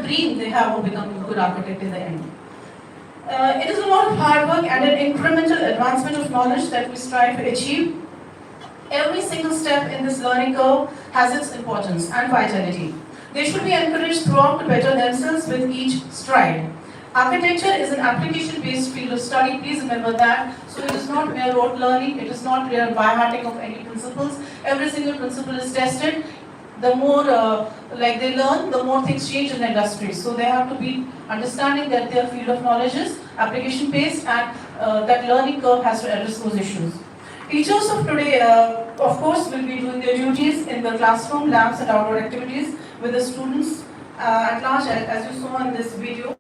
dream they have of becoming a good architect in the end. It is a lot of hard work and an incremental advancement of knowledge that we strive to achieve. Every single step in this learning curve has its importance and vitality. They should be encouraged throughout to better themselves with each stride. Architecture is an application-based field of study, please remember that. So it is not mere rote learning, it is not mere by-hearting of any principles. Every single principle is tested. The more they learn, the more things change in the industry. So they have to be understanding that their field of knowledge is application-based and that learning curve has to address those issues. Teachers of today, of course, will be doing their duties in the classroom, labs and outdoor activities with the students at large, as you saw in this video.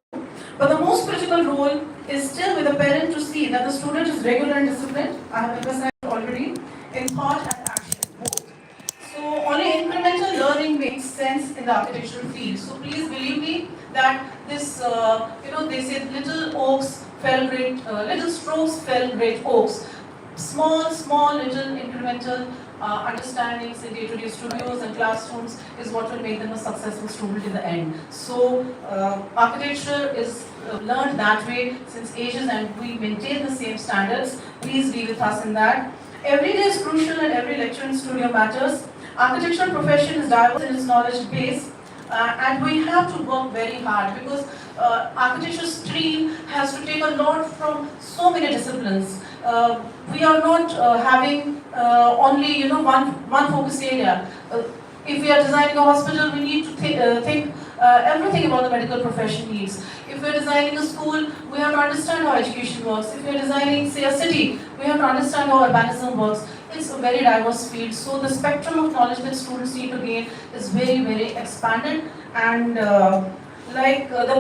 But the most critical role is still with the parent to see that the student is regular and disciplined. I have emphasized already in thought and action, both. So only incremental learning makes sense in the architectural field. So please believe me that this, they say little oaks fell great, little strokes fell great oaks. Small, little incremental understandings in day-to-day studios and classrooms is what will make them a successful student in the end. So architecture is learned that way since ages and we maintain the same standards. Please be with us in that. Every day is crucial and every lecture in studio matters. Architectural profession is diverse in its knowledge base and we have to work very hard because architecture stream has to take a lot from so many disciplines. We are not having only one focus area. If we are designing a hospital, we need to think everything about the medical profession needs. If we are designing a school, we have to understand how education works. If we are designing, say, a city, we have to understand how urbanism works. It's a very diverse field, so the spectrum of knowledge that students need to gain is very, very expanded. And the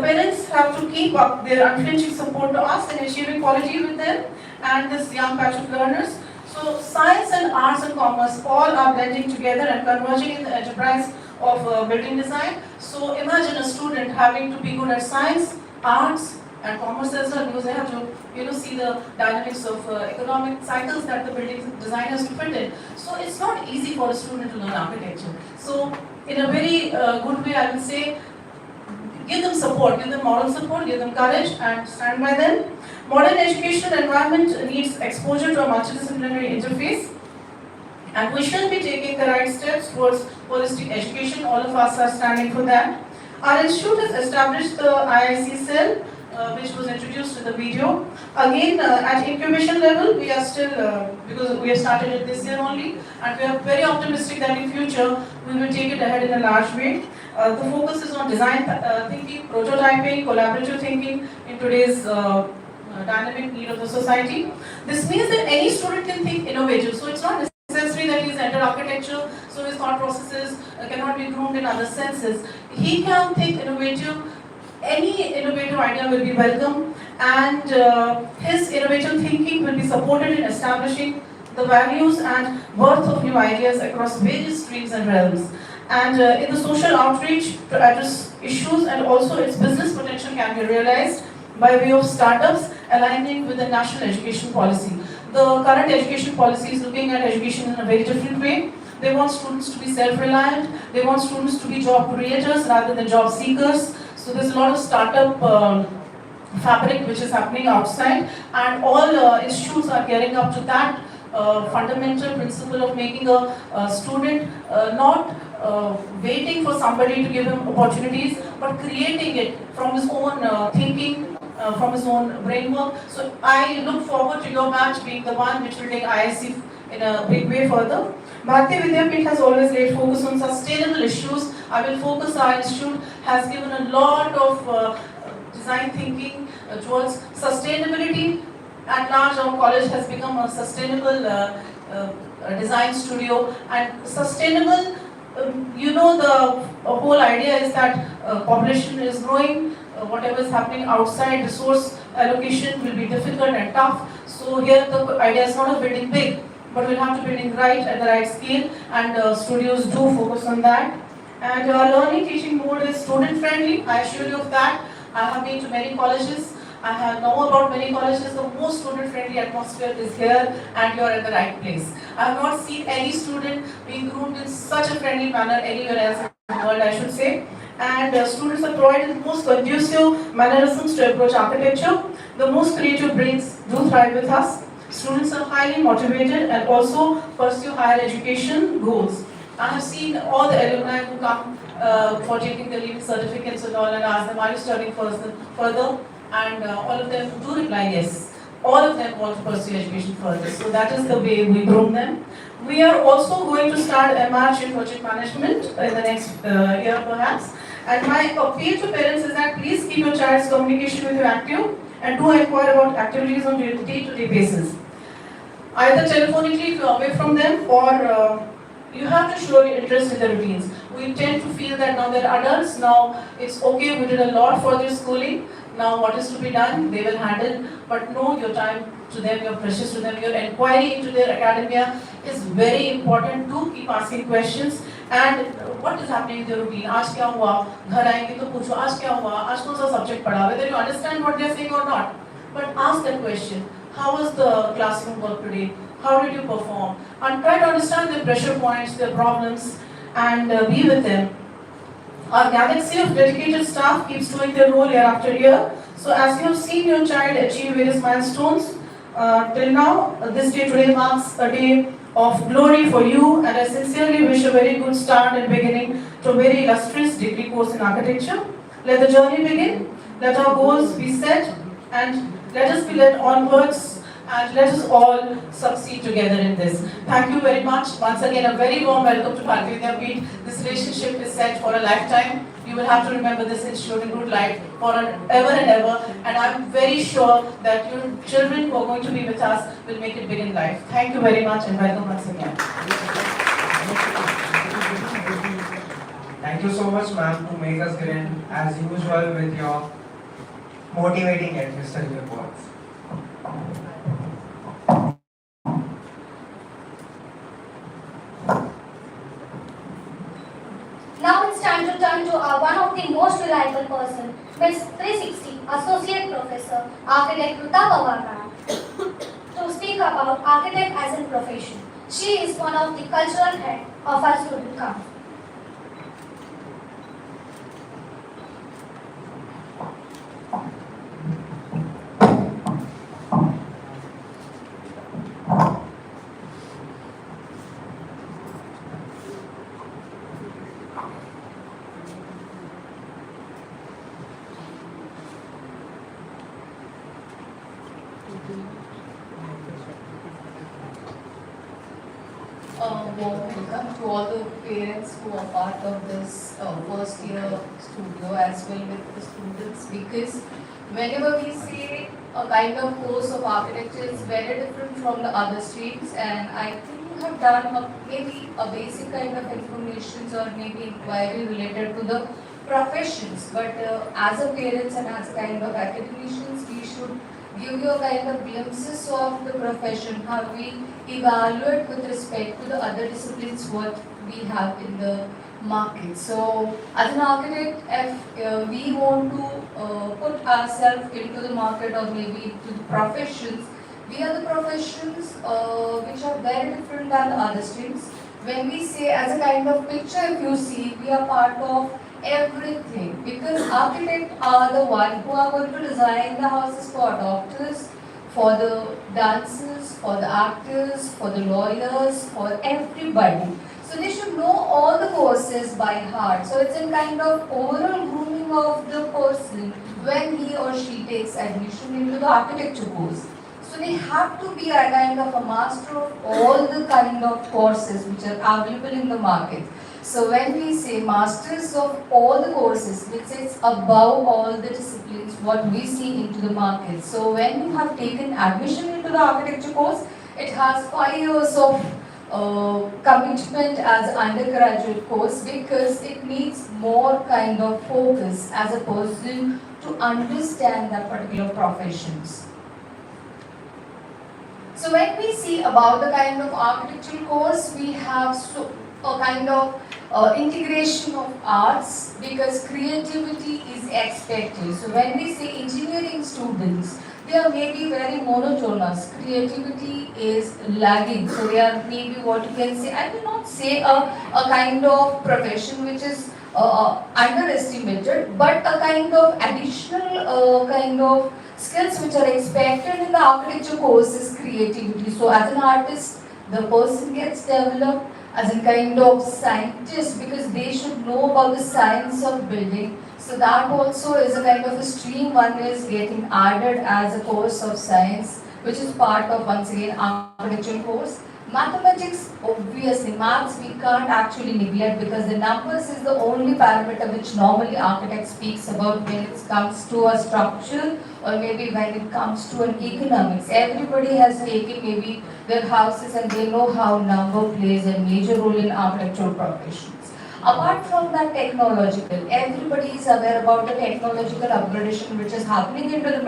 parents have to keep up their unflinching support to us in achieving quality with them and this young batch of learners. So science and arts and commerce all are blending together and converging in the enterprise of building design. So imagine a student having to be good at science, arts and commerce as well, because they have to see the dynamics of economic cycles that the building design has to fit in. So it's not easy for a student to learn architecture. So in a very good way, I will say, give them support, give them moral support, give them courage and stand by them. Modern educational environment needs exposure to a multidisciplinary interface and we should be taking the right steps towards holistic education. All of us are standing for that. Our institute has established the IIC cell, which was introduced in the video. Again, at incubation level, we are still, because we have started it this year only, and we are very optimistic that in future, we will take it ahead in a large way. The focus is on design thinking, prototyping, collaborative thinking in today's dynamic need of the society. This means that any student can think innovative, so it's not necessary that he's entered architecture, so his thought processes cannot be groomed in other senses. He can think innovative. Any innovative idea will be welcome, and his innovative thinking will be supported in establishing the values and worth of new ideas across various streams and realms. And in the social outreach to address issues and also its business potential can be realized by way of startups aligning with the national education policy. The current education policy is looking at education in a very different way. They want students to be self-reliant, they want students to be job creators rather than job seekers. So there's a lot of startup fabric which is happening outside, and all institutes are gearing up to that fundamental principle of making a student not waiting for somebody to give him opportunities, but creating it from his own thinking, from his own brainwork. So I look forward to your batch being the one which will take IIC in a big way further. Bharati Vidyapeeth has always laid focus on sustainable issues. I will focus, our institute has given a lot of design thinking towards sustainability. At large, our college has become a sustainable design studio, and sustainable, the whole idea is that population is growing, whatever is happening outside, resource allocation will be difficult and tough. So here the idea is not of building big, but we'll have to building right at the right scale, and studios do focus on that. And our learning teaching mode is student friendly, I assure you of that. I have been to many colleges, I know about many colleges. The most student friendly atmosphere is here, and you're at the right place. I have not seen any student being groomed in such a friendly manner anywhere else in the world, I should say. and students are provided the most conducive mannerisms to approach architecture. The most creative brains do thrive with us. Students are highly motivated and also pursue higher education goals. I have seen all the alumni who come for taking their leaving certificates and all, and ask them, are you studying further? And all of them do reply yes. All of them want to pursue education further. So that is the way we groom them. We are also going to start B.Arch in project management in the next year perhaps. And my appeal to parents is that please keep your child's communication with you active and do inquire about activities on a day-to-day basis. Either telephonically if you are away from them, or you have to show your interest in the routines. We tend to feel that now they're adults, now it's okay, we did a lot for their schooling, now what is to be done, they will handle, but no, your time to them, you're precious to them, your inquiry into their academia is very important. To keep asking questions and what is happening in their routine. आज क्या हुआ? घर आएंगे तो पूछो आज क्या हुआ? आज कौन सा subject पढ़ा? Whether you understand what they're saying or not, but ask that question. How was the classroom work today? How did you perform? And try to understand their pressure points, their problems, and be with them. Our galaxy of dedicated staff keeps doing their role year after year. So as you have seen your child achieve various milestones, till now, this day today marks a day of glory for you, and I sincerely wish a very good start and beginning to a very illustrious degree course in architecture. Let the journey begin, let our goals be set, and let us be led onwards, and let us all succeed together in this. Thank you very much. Once again, a very warm welcome to Bharatiya Vidyapeeth. This relationship is set for a lifetime. You will have to remember this institute in good life for ever and ever. And I'm very sure that your children who are going to be with us will make it big in life. Thank you very much and welcome once again. Thank you so much, ma'am, to make us grin as usual with your motivating and nostalgic words. Now it's time to turn to one of the most reliable person, Ms. 360, Associate Professor, Architect Ruta Pawar, to speak about architect as a profession. She is one of the cultural head of our student council. Welcome to all the parents who are part of this first year studio as well with the students, because whenever we say a kind of course of architecture is very different from the other streams, and I think you have done maybe a basic kind of information or maybe inquiry related to the professions, but as a parents and as a kind of academicians, we should give you a kind of glimpses of the profession, how we evaluate with respect to the other disciplines what we have in the market. So as an architect, if we want to put ourselves into the market or maybe into the professions, we are the professions which are very different than the other streams. When we say as a kind of picture, if you see, we are part of everything, because architects are the one who are going to design the houses for doctors, for the dancers, for the actors, for the lawyers, for everybody. So they should know all the courses by heart. So it's a kind of overall grooming of the person when he or she takes admission into the architecture course. So they have to be a kind of a master of all the kind of courses which are available in the market. So when we say masters of all the courses, which is above all the disciplines what we see into the market. So when you have taken admission into the architecture course, it has 5 years of commitment as undergraduate course, because it needs more kind of focus as a person to understand that particular professions. So when we see about the kind of architectural course, we have a kind of integration of arts, because creativity is expected. So when we say engineering students, they are maybe very monotonous. Creativity is lagging. So they are maybe what you can say, I will not say a kind of profession which is underestimated, but a kind of additional kind of skills which are expected in the architecture course is creativity. So as an artist, the person gets developed as a kind of scientist because they should know about the science of building. So that also is a kind of a stream one is getting added as a course of science, which is part of once again architecture course. Mathematics, obviously, maths we can't actually neglect because the numbers is the only parameter which normally architect speaks about when it comes to a structure or maybe when it comes to an economics. Everybody has taken maybe their houses and they know how number plays a major role in architectural professions. Apart from that technological, everybody is aware about the technological upgradation which is happening into the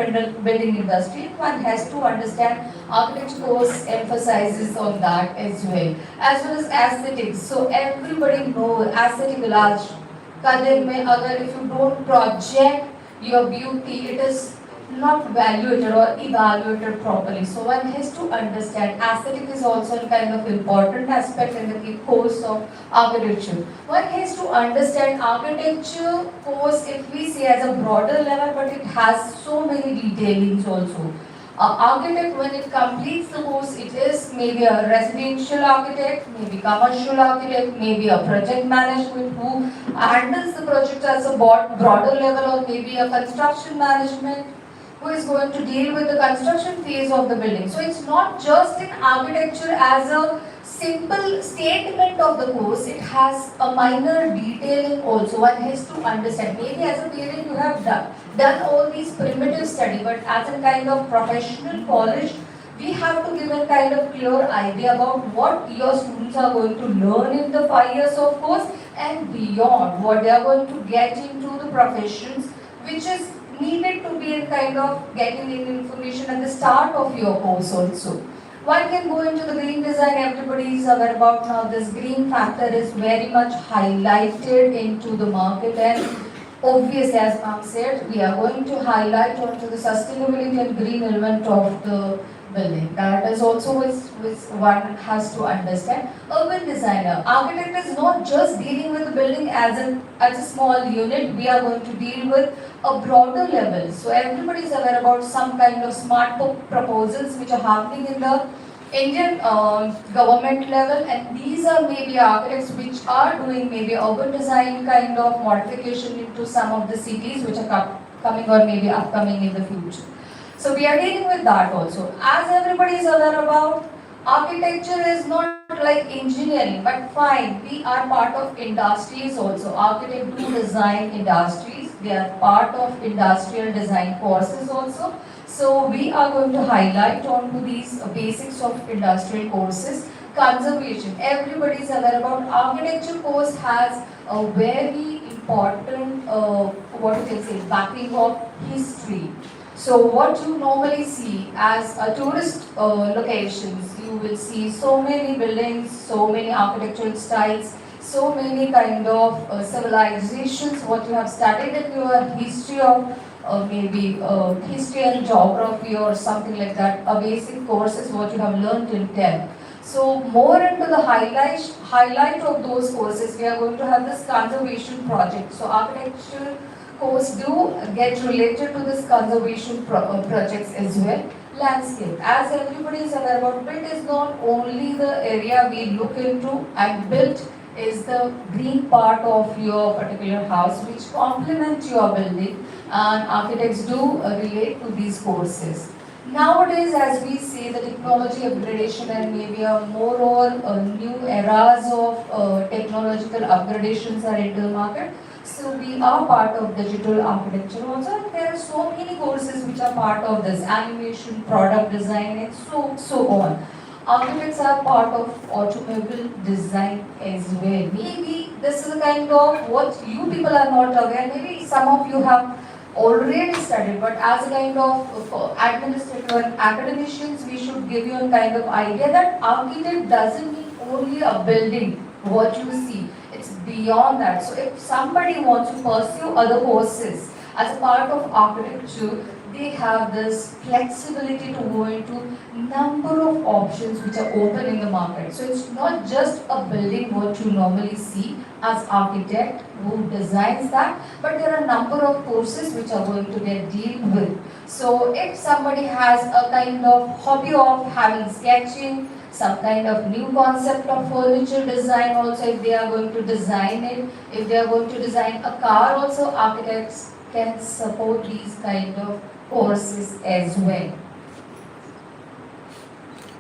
building industry. One has to understand architecture course emphasizes on that as well as aesthetics. So everybody knows aesthetic large. Kadin mein agar if you don't project your beauty, it is not valuated or evaluated properly. So one has to understand aesthetic is also a kind of important aspect in the course of architecture. One has to understand architecture course if we say as a broader level, but it has so many detailings also. Architect when it completes the course, it is maybe a residential architect, maybe commercial architect, maybe a project management who handles the project as a broader level, or maybe a construction management who is going to deal with the construction phase of the building. So it's not just in architecture as a simple statement of the course, it has a minor detailing also. One has to understand. Maybe as a parent you have done all these primitive study, but as a kind of professional college, we have to give a kind of clear idea about what your students are going to learn in the 5 years of course and beyond, what they are going to get into the professions, which is needed to be a kind of getting in information at the start of your course also. One can go into the green design, everybody is aware about now this green factor is very much highlighted into the market, and obviously as ma'am said, we are going to highlight onto the sustainability and green element of the building. That is also which one has to understand. Urban designer, architect is not just dealing with the building as a small unit. We are going to deal with a broader level. So everybody is aware about some kind of smart proposals which are happening in the Indian government level, and these are maybe architects which are doing maybe urban design kind of modification into some of the cities which are coming or maybe upcoming in the future. So we are dealing with that also. As everybody is aware about, architecture is not like engineering, but fine, we are part of industries also. Architects do design industries, they are part of industrial design courses also. So we are going to highlight onto these basics of industrial courses. Conservation, everybody is aware about, architecture course has a very important, what you can say, backing of history. So what you normally see as a tourist locations, you will see so many buildings, so many architectural styles, so many kind of civilizations. What you have studied in your history of maybe history and geography or something like that, a basic course is what you have learned in 10th. So more into the highlight of those courses, we are going to have this conservation project. So architecture course do get related to this conservation projects as well. Landscape, as everybody is aware about, built is not only the area we look into, and built is the green part of your particular house which complements your building, and architects do relate to these courses. Nowadays, as we see the technology upgradation and maybe a more or new eras of technological upgradations are into the market, so we are part of digital architecture also, and there are so many courses which are part of this, animation, product design, and so on. Architects are part of automobile design as well. Maybe this is a kind of what you people are not aware, maybe some of you have already studied, but as a kind of administrator and academicians, we should give you a kind of idea that architect doesn't mean only a building, what you see. It's beyond that. So if somebody wants to pursue other courses as a part of architecture, they have this flexibility to go into number of options which are open in the market. So it's not just a building what you normally see, as architect who designs that, but there are a number of courses which are going to get dealt with. So if somebody has a kind of hobby of having sketching, some kind of new concept of furniture design also, if they are going to design it, if they are going to design a car also, architects can support these kind of courses as well.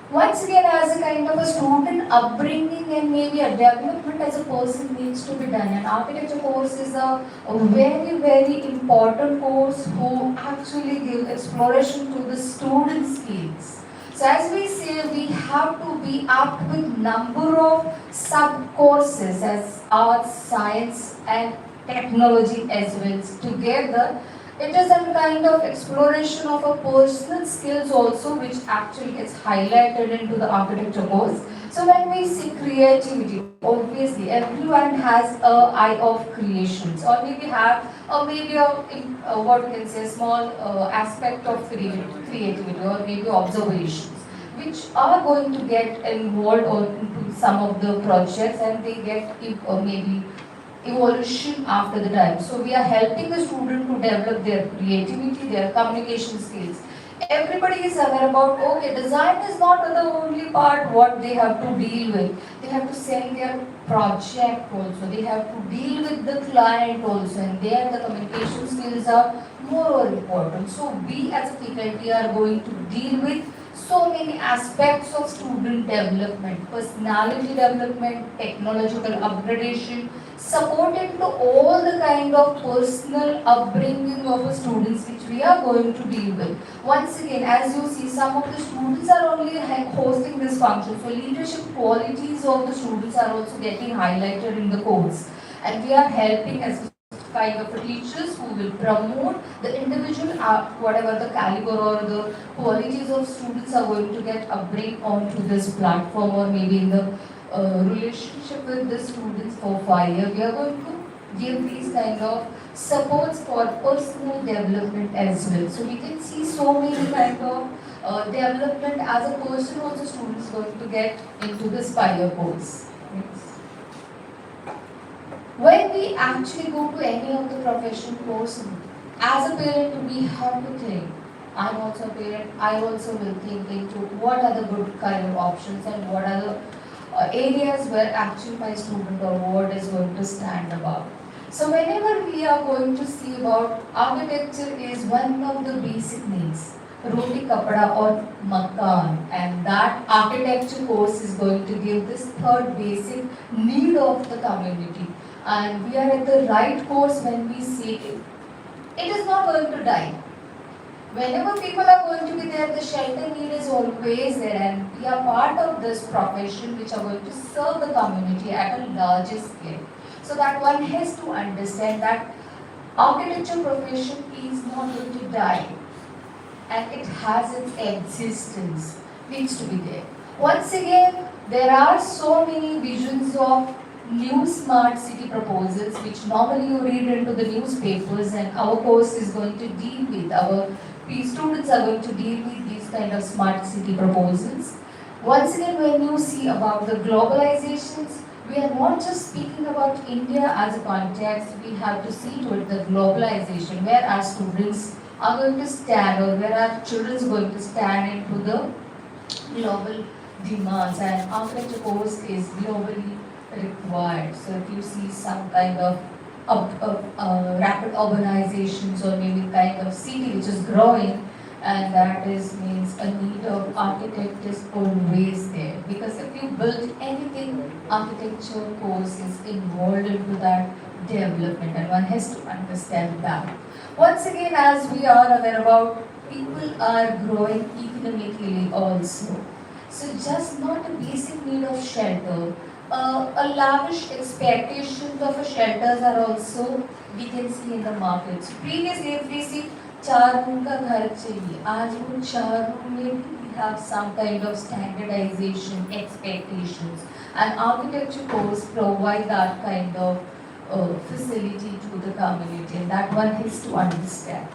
Once again, as a kind of a student upbringing and maybe a development as a person needs to be done. An architecture course is a very, very important course who actually give exploration to the student skills. So as we say, we have to be up with number of sub-courses as arts, science and technology as well together. It is a kind of exploration of a personal skills also which actually gets highlighted into the architecture course. So when we see creativity, obviously everyone has a eye of creations or maybe have or maybe what you can say small aspect of creativity or maybe observations which are going to get involved or into some of the projects and they get maybe evolution after the time. So we are helping the student to develop their creativity, their communication skills. Everybody is aware about, okay, design is not the only part what they have to deal with. They have to sell their project also. They have to deal with the client also and there the communication skills are more important. So we as a faculty are going to deal with so many aspects of student development, personality development, technological upgradation, supported to all the kind of personal upbringing of the students which we are going to deal with. Once again, as you see, some of the students are only hosting this function. So leadership qualities of the students are also getting highlighted in the course. And we are helping as kind of teachers who will promote the individual, whatever the caliber or the qualities of students are going to get upbring onto this platform or maybe in the relationship with the students for 5 years. We are going to give these kind of supports for personal development as well. So we can see so many kind of development as a person also students going to get into this 5-year course. When we actually go to any of the profession course, as a parent we have to think. I'm also a parent, I also will think into what are the good career options and what are the areas where actually my student or ward is going to stand above. So whenever we are going to see about architecture is one of the basic needs, roti kapda or makan, and that architecture course is going to give this third basic need of the community. And we are at the right course when we say it is not going to die. Whenever people are going to be there, the shelter need is always there, and we are part of this profession which are going to serve the community at a larger scale. So that one has to understand that architecture profession is not going to die, and it has its existence, needs to be there. Once again, there are so many visions of new smart city proposals which normally you read into the newspapers, and our course is going to deal with, our students are going to deal with these kind of smart city proposals. Once again, when you see about the globalizations, we are not just speaking about India as a context, we have to see to it the globalization, where our students are going to stand or where our children is going to stand into the global demands, and architecture course is globally required. So if you see some kind of rapid urbanizations or maybe kind of city which is growing, and that is means a need of architect is always there, because if you build anything, architecture course is involved into that development, and one has to understand that. Once again, as we are aware about, people are growing economically also. So just not a basic need of shelter, a lavish expectations of shelters are also we can see in the markets. Previously, if we see 4 room का घर चाहिए, आज वो 4 room में we have some kind of standardization expectations, and architecture course provide that kind of facility to the community, and that one has to understand.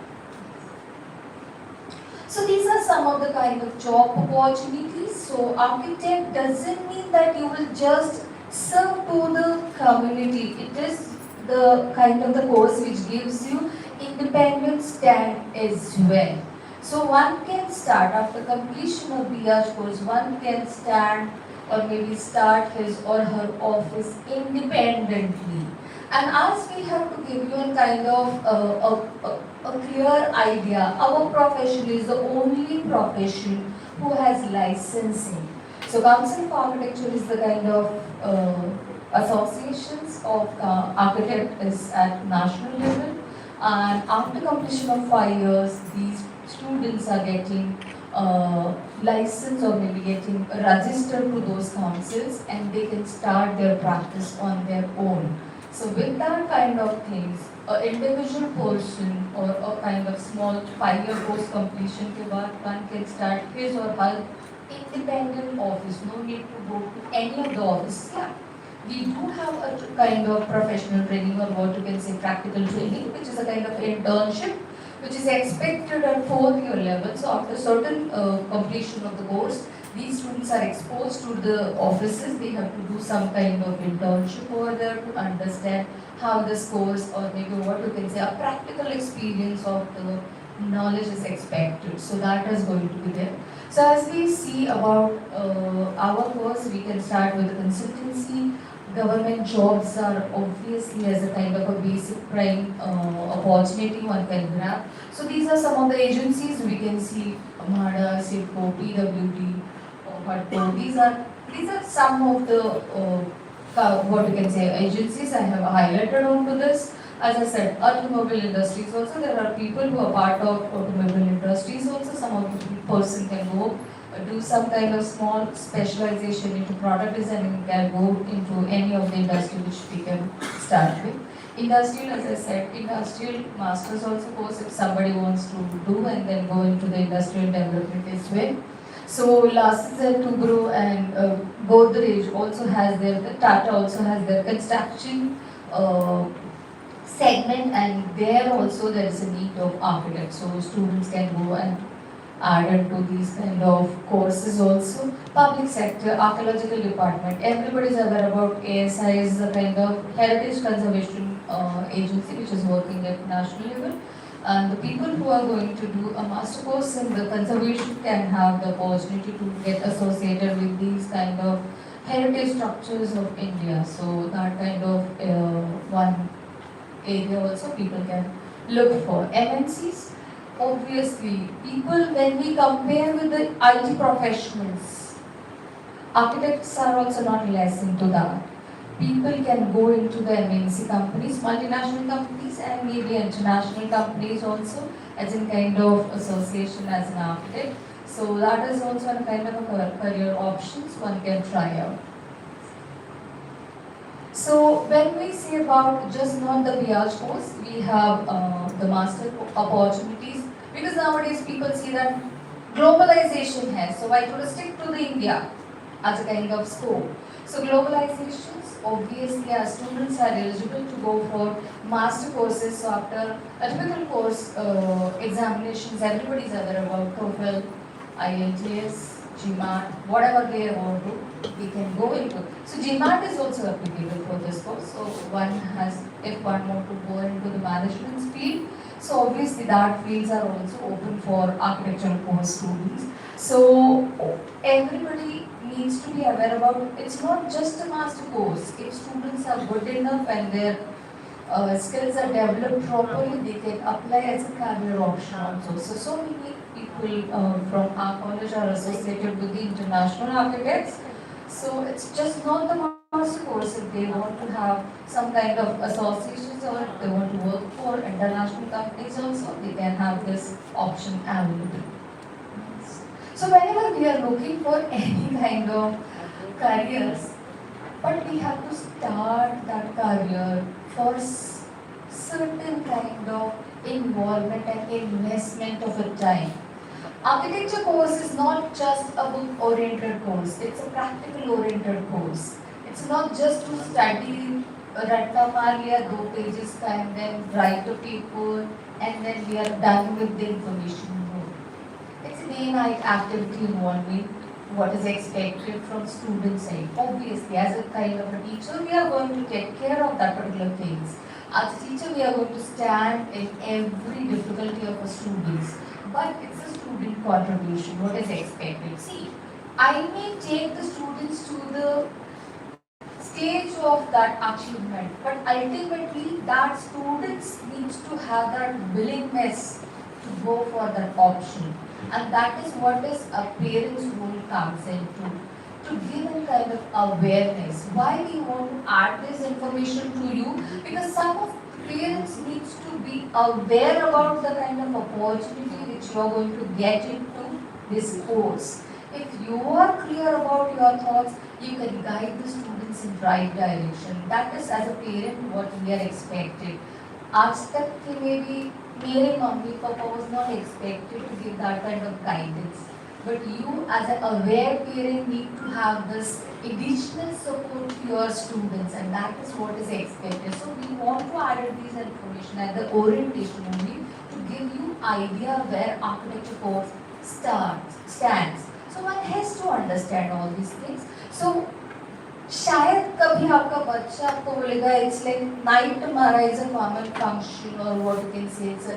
So these are some of the kind of job opportunities. So architect doesn't mean that you will just serve to the community. It is the kind of the course which gives you independent stand as well. So one can start after completion of B.Arch course, one can stand or maybe start his or her office independently. And as we have to give you a kind of a clear idea, our profession is the only profession who has licensing. So Council of Architecture is the kind of associations of architects at national level, and after completion of 5 years, these students are getting license or maybe getting registered to those councils, and they can start their practice on their own. So with that kind of things, an individual person or a kind of small 5-year course completion के बाद one can start his or her independent office. No need to go to any of the offices. Yeah, we do have a kind of professional training or what you can say practical training, which is a kind of internship, which is expected at 4th year level. So after certain completion of the course, these students are exposed to the offices. They have to do some kind of internship over there to understand how this course or maybe what you can say a practical experience of the knowledge is expected. So that is going to be there. So as we see about our course, we can start with consultancy. Government jobs are obviously as a kind of a basic prime opportunity one can grab. So these are some of the agencies we can see: MHADA, SIDCO, PWD, HUDCO. These are some of the what you can say agencies I have highlighted onto this. As I said, automobile industries also, there are people who are part of automobile industries also. Some of the person can go do some kind of small specialization into product design and can go into any of the industry which we can start with. Industrial, as I said, industrial masters also course if somebody wants to do and then go into the industrial development as well. So last year Tubro and Godrej also has their, Tata also has their construction segment, and there also there is a need of architects. So students can go and added to these kind of courses also. Public sector, archaeological department, everybody is aware about ASI is a kind of heritage conservation agency which is working at national level. And the people who are going to do a master course in the conservation can have the opportunity to get associated with these kind of heritage structures of India. So that kind of one area also people can look for. MNCs, obviously, people when we compare with the IT professionals, architects are also not less into that. People can go into the MNC companies, multinational companies, and maybe international companies also, as in kind of association as an architect. So that is also a kind of a career options one can try out. So when we say about just not the B.Arch course, we have the master opportunities, because nowadays people see that globalization has, so why to stick to the India as a kind of scope. So globalizations, obviously our students are eligible to go for master courses. So after a typical course examinations, everybody is aware about TOEFL, IELTS, GMAT, whatever they want to, we can go into. So GMAT is also applicable for this course. So one has, if one want to go into the management field, so obviously that fields are also open for architectural course students. So everybody needs to be aware about, it's not just a master course. If students are good enough and their skills are developed properly, they can apply as a career option also. So many people from our college are associated with the international architects. So it's just not the master course. If they want to have some kind of associations or if they want to work for international companies also, they can have this option available. So whenever we are looking for any kind of careers, but we have to start that career for certain kind of involvement and investment of a time. Architecture course is not just a book-oriented course, it's a practical-oriented course. It's not just to study, ratta maar liya 2 pages ka and then write a paper and then we are done with the information. It's a day-night activity involving what is expected from student side. Obviously, as a kind of a teacher, we are going to take care of that particular things. As a teacher, we are going to stand in every difficulty of a students. But it's a student contribution, what is expected. See, I may take the students to the stage of that achievement, but ultimately that students needs to have that willingness to go for that option, and that is what is a parent's role comes into, to give a kind of awareness. Why we want to add this information to you? Because some of parents needs to be aware about the kind of opportunity which you are going to get into this course. If you are clear about your thoughts, you can guide the students in right direction. That is, as a parent, what we are expected. आज तक कि maybe मेरे mummy papa was not expected to give that kind of guidance. But you, as an aware parent, need to have this additional support to your students, and that is what is expected. So we want to add these information at the orientation only to give you idea where architecture course stands. So one has to understand all these things. So शायद कभी आपका बच्चा आपको बोलेगा it's like night tomorrow is a common function, or what you can say it's a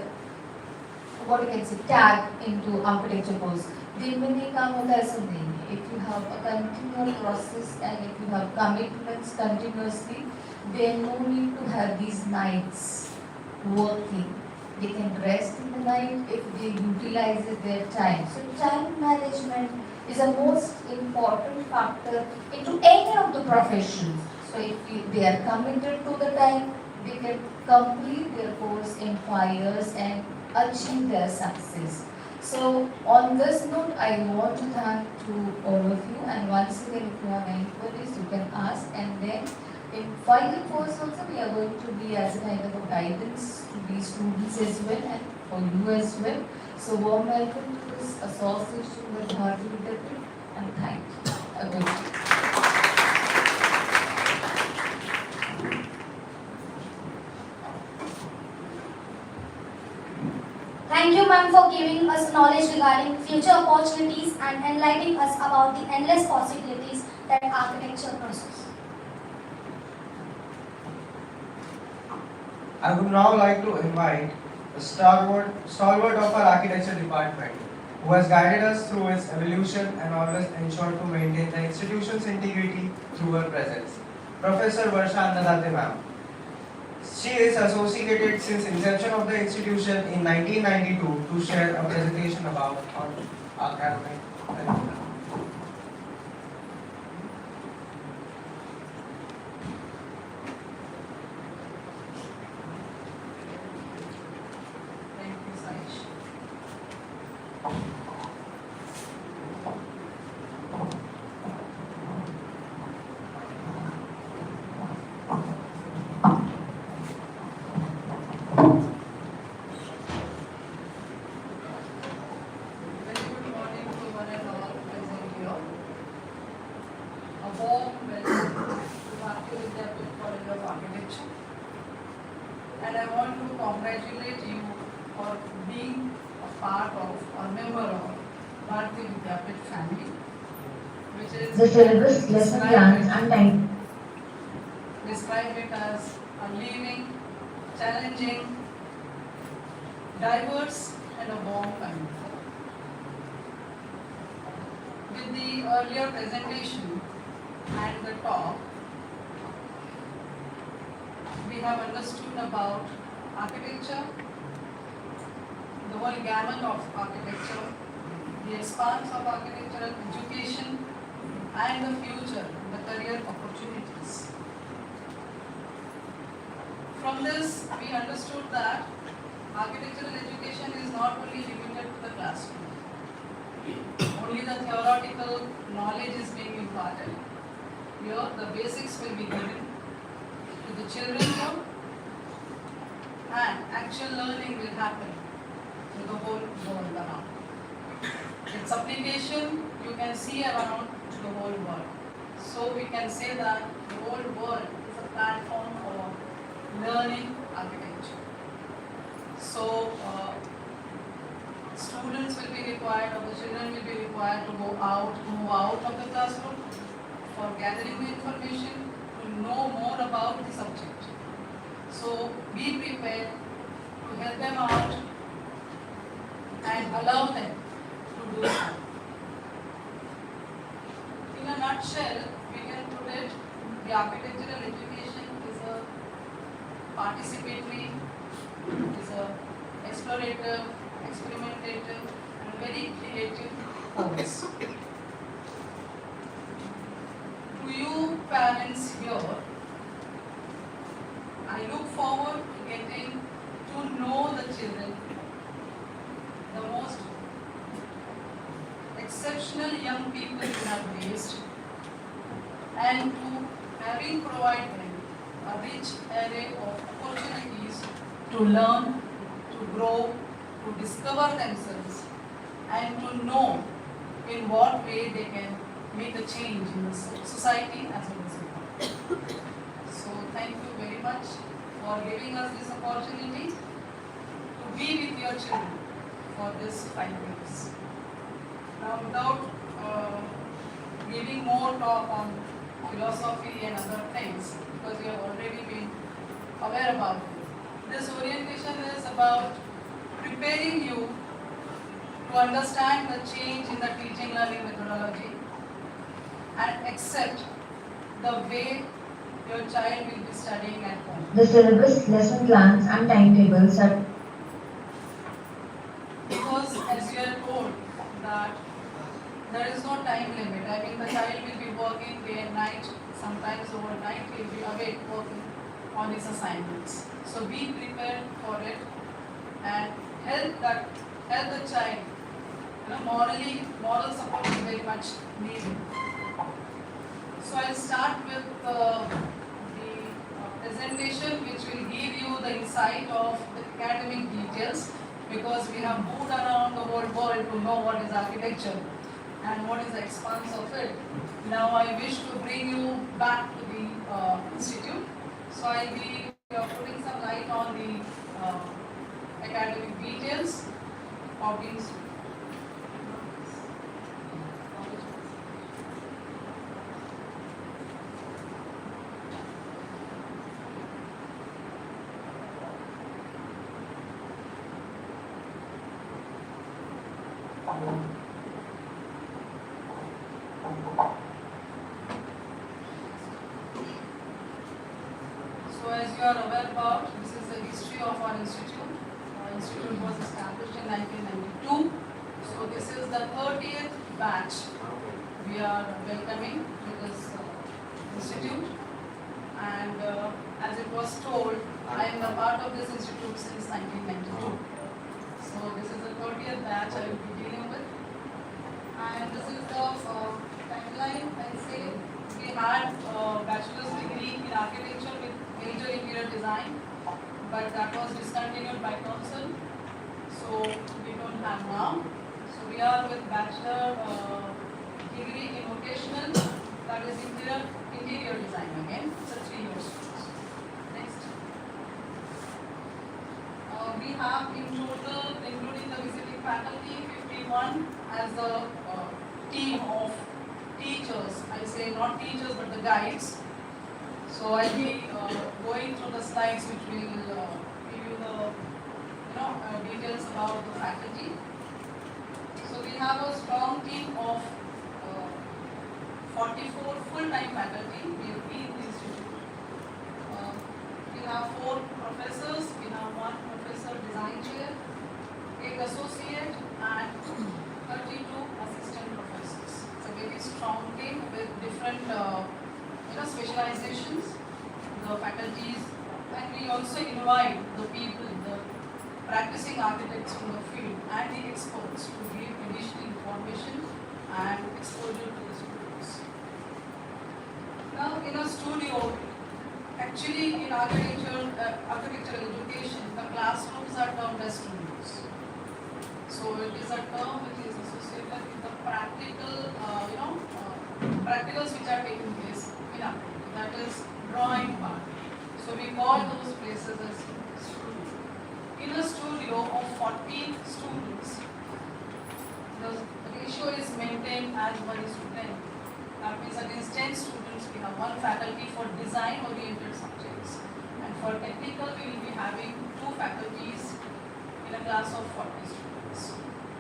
what you can say tag into architecture course. दिन में नहीं काम होता ऐसा नहीं है. If you have a continual process and if you have commitments continuously, there no need to have these nights working. They can rest in the night if they utilize their time. So time management is a most important factor into any of the professions. So if they are committed to the time, they can complete their course in 5 years and achieve their success. So on this note, I want to thank to all of you, and once again, if you have any queries, you can ask, and then in final course also we are going to be as a kind of a guidance to these students as well and for you as well. So warm welcome to this association with Bharati Vidyapith, and thank you. Thank you, ma'am, for giving us knowledge regarding future opportunities and enlightening us about the endless possibilities that architecture pursues. I would now like to invite the stalwart of our architecture department, who has guided us through its evolution and always ensured to maintain the institution's integrity through her presence, Professor Varsha Annadate ma'am. She is associated since inception of the institution in 1992 to share a presentation about academic curriculum. Thank you, Saish. Very good morning to one and all present here. A warm welcome to Bharati Vidyapith College of Architecture. And I want to congratulate you for being a part of or member of Bharati Vidyapith family, which is The syllabus, lesson plans and time. describe it as a living, challenging, diverse and a warm community. With the earlier presentation and the talk, we have understood about architecture, the whole gamut of architecture, the expanse of architectural education, and the future, the career opportunities. From this, we understood that architectural education is not only limited to the classroom. Only the theoretical knowledge is being imparted. Here, the basics will be given to the children here, and actual learning will happen to the whole world around. Its application you can see around the whole world. So we can say that the whole world is a platform for learning architecture. So students will be required required, or the children will be required to go out, move out of the classroom for gathering the information, to know more about the subject. So be prepared to help them out and allow them to do so. In a nutshell, we can put it, the architectural education is a participatory, is a explorative, experimentative, and very creative course. To you parents here, I look forward to getting to know the children, the most exceptional young people you have raised, and to having provided them a rich array of opportunities to learn, to grow, to discover themselves, and to know in what way they can make a change in the society as well as the world. So thank you very much for giving us this opportunity to be with your children for this 5 years. Now, without giving more talk on philosophy and other things, because we have already been aware about it, this orientation is about preparing you to understand the change in the teaching learning methodology and accept the way your child will be studying at home. The syllabus, lesson plans, and timetables are Because as you are told that there is no time limit. I mean, the child will be working day and night, sometimes overnight he will be awake working on his assignments. So be prepared for it and help the child. Moral support is very much needed. So I'll start with the presentation, which will give you the insight of the academic details, because we have moved around the whole world to know what is architecture and what is the expanse of it. Now I wish to bring you back to the institute. So I'll be putting some light on the academic details of the institute. So as you are aware about, this is the history of our institute. Our institute was established in 1992. So this is the 30th batch we are welcoming to this institute. And as it was told, I am a part of this institute since 1992. So this is the 30th batch I will be dealing with. And this is the timeline. I'll say we had a bachelor's degree in architecture with major interior design, but that was discontinued by council, so we don't have now. So we are with bachelor degree in vocational, that is interior design again. It's a 3 years course. Next. We have in total, including the visiting faculty, 51 as a team of teachers. I say not teachers but the guides. So I'll be going through the slides which will give you the details about the faculty. So we have a strong team of 44 full-time faculty in the institute. We have 4 professors, we have 1 professor design chair, 8 associate and 32 assistant professors. It's a very strong team with different specializations, the faculties, and we also invite the people, the practicing architects from the field and the experts to give additional information and exposure to the students. Now in a studio, actually in architectural education, the classrooms are termed as studios. So it is a term which is associated with the practical, practicals which are taking place in architecture, that is drawing part. So we call those places as studio. In a studio of 40 students, has 1 is to 10. That means against 10 students, we have 1 faculty for design-oriented subjects. And for technical, we will be having 2 faculties in a class of 40 students.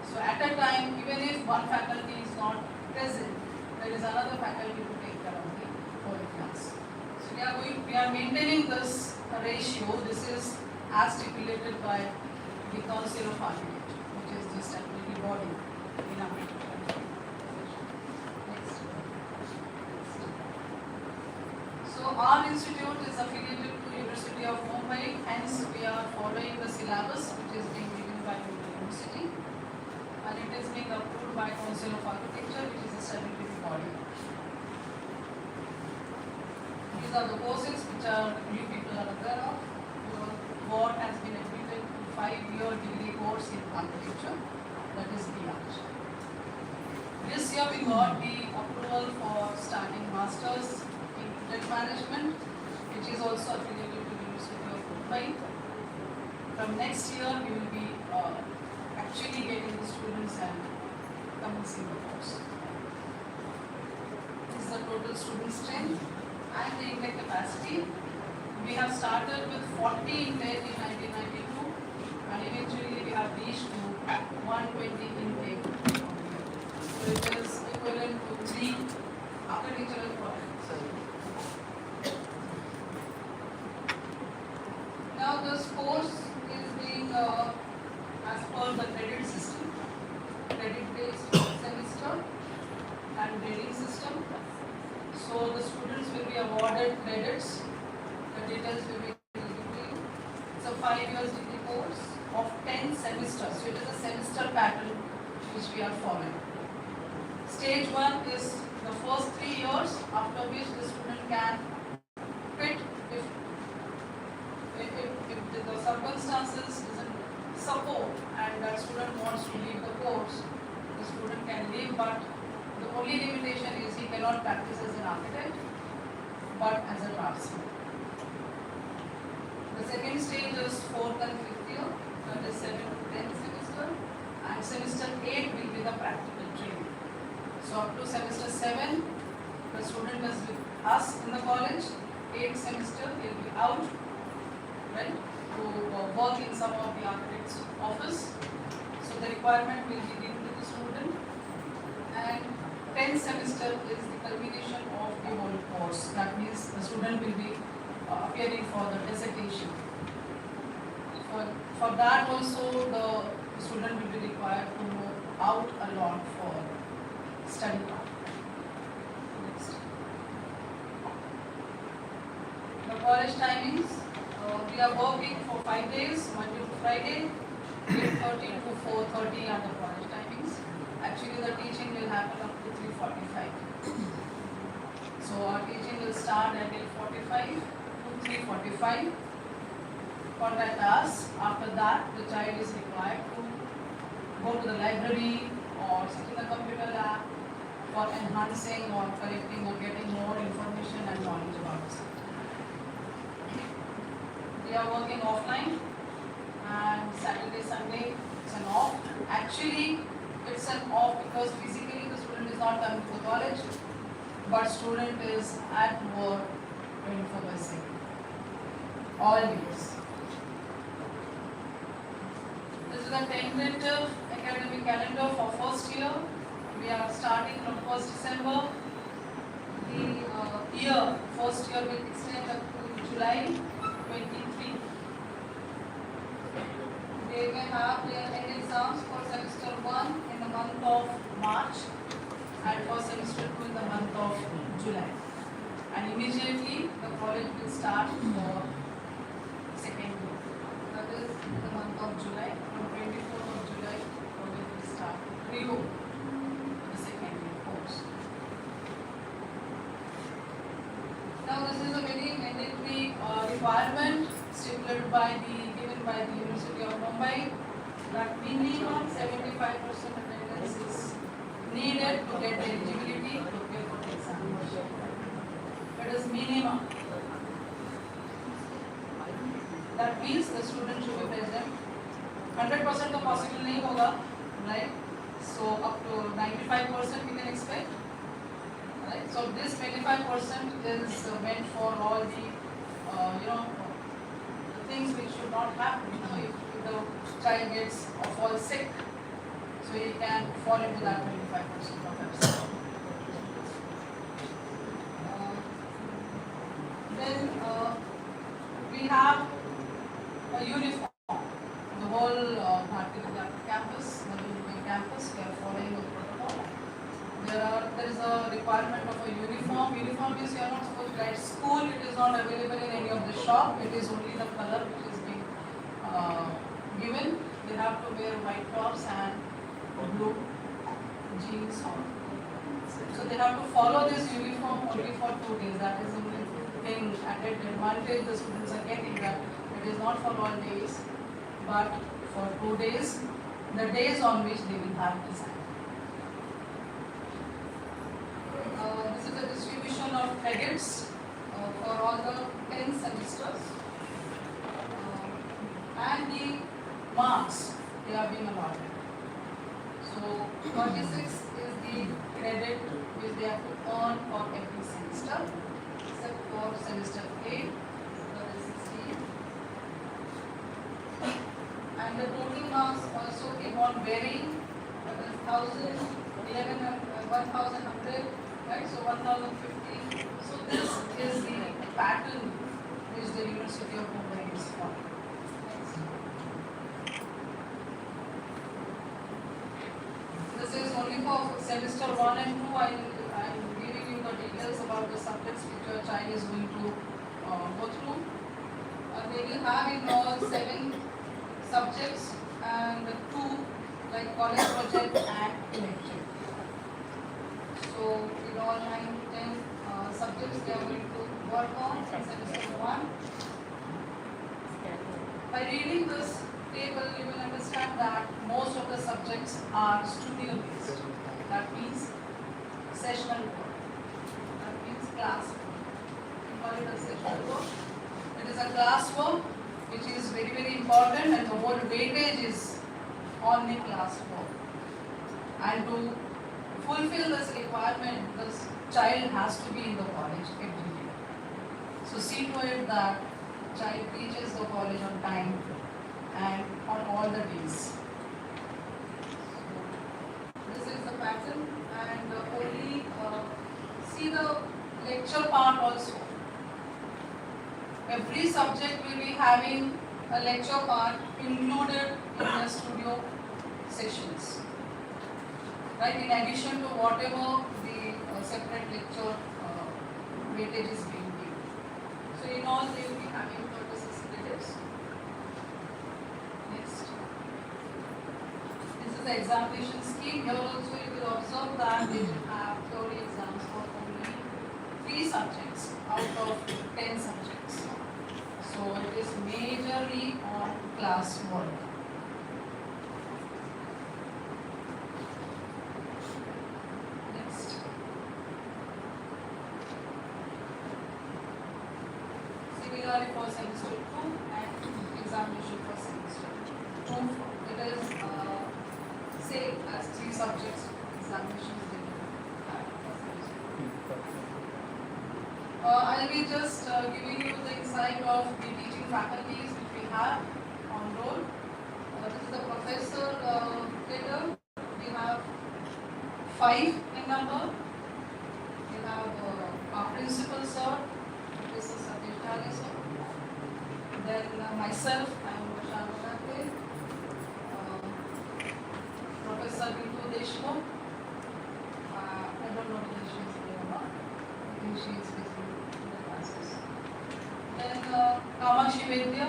So at a time, even if 1 faculty is not present, there is another faculty to take care of the whole class. So we are maintaining this ratio. This is as stipulated by the Council of Architecture, which is the statutory body in architecture. Next. So our institute is affiliated to University of Mumbai, hence we are following the syllabus which is being given by the university, and it is being approved by Council of Architecture, which is a statutory body. These are the courses which you people are aware of. Your board has been admitted to 5-year degree course in architecture, that is B.Arch. This year we got the approval for starting masters in project management, which is also affiliated to the University of Mumbai. From next year we will be actually getting the students and commencing the course. This is the total student strength and the intake capacity. We have started with 40 intake in 1992 and eventually we have reached to 120 intake. So it is equivalent to 3 architectural projects. Now this course is being as per the credit system, credit based semester and grading system. So the students will be awarded credits. The details will be given. It's a 5 years degree course of 10 semesters. So it is a semester pattern which we are following. Stage 1 is the first 3 years, after which the student can quit if the circumstances doesn't support and that student wants to leave the course, the student can leave, but the only limitation is he cannot practice as an architect, but as a draftsman. The second stage is 4th and 5th year, that is 7th to 10th semester, and semester 8 will be the practical training. So up to semester 7, the student is with us in the college. 8th semester, he will be out, right, to work in some of the architect's office. So the requirement will be given to the student. And 10th semester is the culmination of the whole course. That means the student will be appearing for the dissertation. For that also the student will be required to go out a lot for study part. Next. The college timings, we are working for 5 days, Monday to Friday, 8:30 to 4:30 are the college timings. Actually the teaching will happen up to 3:45. So our teaching will start at 8:45 to 3:45. Contact us. After that, the child is required to go to the library or sit in the computer lab for enhancing or collecting or getting more information and knowledge about the subject. We are working offline and Saturday, Sunday it's an off. Actually, it's an off because physically the student is not coming to the college, but student is at work 24/7. Always. This is the tentative academic calendar for first year. We are starting from 1st December. The first year will extend up to July 23. They may have their end exams for semester 1 in the month of March and for semester 2 in the month of July. And immediately the college will start the second year. That is the month of July. From 24th of July, college will start the second year course. Now this is a very mandatory requirement stipulated given by the University of Mumbai that minimum 75% attendance is needed to get the eligibility to appear for the examination. It is minimum. That means the student should be present. 100% तो possible नहीं होगा, right? So up to 95% we can expect. Right? So this 25% is meant for all the, the things which should not happen. If the child gets or falls sick, so he can fall into that 25% of absence. Then we have a uniform. The whole Bharatiya campus, the Indian campus, we are following the protocol. There is a requirement of a uniform. Uniform is you are not supposed to write school. It is not available in any of the shop. It is only the color which is being given. They have to wear white tops and blue jeans on. So they have to follow this uniform only for 2 days. That is the only thing added advantage the students are getting, that it is not for all days, but for 2 days, the days on which they will have design. This is the distribution of credits for all the 10 semesters, and the marks they are being allotted. So 46 is the credit which they have to earn for every semester, except for semester 8, that is 16. And the total marks also keep on varying, that is 1000, 1100, 1100, right? So 1050. So this is the pattern which the University of Mumbai is following. This is only for semester 1 and 2. I am giving you the details about the subjects which your child is going to go through. They will have in all 7 subjects and 2 like college project and elective. So in all 9 to 10 subjects they are going to work on in semester 1. By reading this table, you will understand that most of the subjects are studio based. That means sessional work. That means class work. We call it a sessional work. It is a class work which is very, very important, and the whole weightage is on the class work. And to fulfill this requirement, this child has to be in the college every day. So see to it that child reaches the college on time and on all the days. So this is the pattern, and only see the lecture part also. Every subject will be having a lecture part included in the studio sessions. Right, in addition to whatever the separate lecture weightage is being given. So in all they will be having 36 credits. Next. This is the examination scheme. Here also you will observe that they will have theory exams for only 3 subjects out of 10 subjects. So it is majorly on class work. Next. Similarly for semester 2 and examination for semester 2. It is same as 3 subjects examinations they will have for semester 2. I'll be just giving you the insight of the teaching faculties which we have on roll. This is the professor leader. We have 5 in number. We have our principal sir, Professor Satish Dhali sir. Then myself, I am Vashana Nakle. Professor Bindu Deshmukh. I don't know whether she is here or not. I think she is with me in the classes. Then Kamakshi Vedya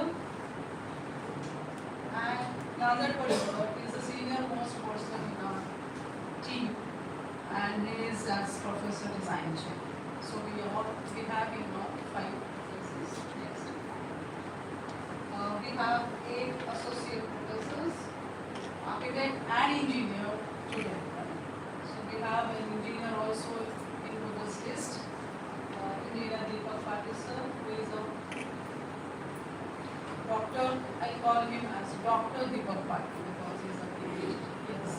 and Nandar Parishwar is the senior most person in our team, and he is as Professor Design Chair. So we have in all 5 professors. Next. We have 8 associate professors, architect and engineer together. So we have an engineer also into this list. Engineer Deepak Patil sir, who is a doctor. I call him as Dr. Deepak Patil because he is a PhD. Yes.